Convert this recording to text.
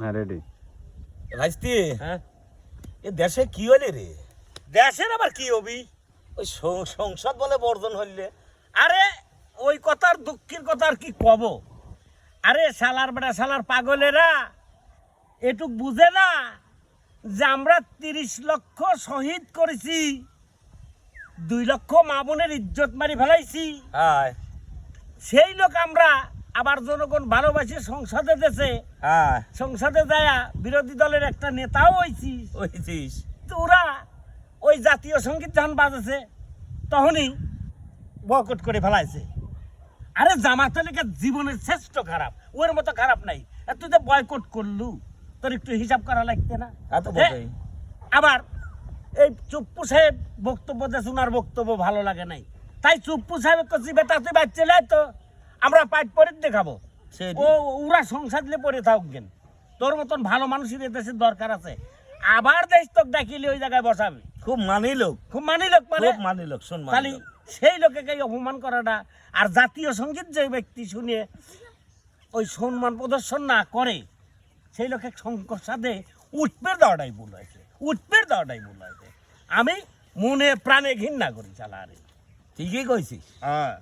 হ্যাঁ রেডি। ভাইস্তি হ্যাঁ এ দেশে কি হলে রে? দেশের আবার কি হবি? ওই সংসদ বলে বর্জন হইলে আরে ওই কথার দুঃখের কথা আর কি কব? আরে শালার বেটা শালার পাগলেরা এটুক বুঝে না যে আমরা ৩০ লক্ষ শহীদ করেছি, ২ লক্ষ মা বোনের ইজ্জত মারি ফেলাইছি। হ্যাঁ সেই লোক আমরা আবার জনগণ ভালোবাসে সংসদে দেশে, হ্যাঁ সংসদে যায়া বিরোধী দলের একটা নেতাও হয়েছি। ওইছিস তো ওরা ওই জাতীয় সঙ্গীত যখন বাজেছে তখনই বয়কট করে ফেলাইছে। আরে জামাত লেগে জীবনের শ্রেষ্ঠ খারাপ, ওর মতো খারাপ নাই। আর তুই তো বয়কট করলু, তোর একটু হিসাব করা লাগতে না? তা তো বটেই। আবার এই চুপ্পু সাহেব বক্তব্য দেশ, ওনার বক্তব্য ভালো লাগে নাই, তাই চুপ্পু সাহেব কছি বেটা তুই বাচ্চা তো আমরা পাইট পরে দেখাবো। ও ওরা সংসাদলে পড়ে থাকবেন, তোর মতন ভালো মানুষের দেশের দরকার আছে। আবার দেশ তোকে ডাকিলে ওই জায়গায় বসাবে। খুব মানি লোক, খুব মানি লোক, মানে খুব মানি লোক, শুন খালি সেই লোকেকে অপমান করাটা আর জাতীয় সঙ্গীত যে ব্যক্তি শুনে ওই সম্মান প্রদর্শন না করে সেই লোকে সংসদে উঠপের দেওয়াটাই ভুল হয়েছে, উঠপের দেওয়াটাই ভুল হয়েছে। আমি মনে প্রাণে ঘৃণা করি চালা। আরে ঠিকই কইছিস। হ্যাঁ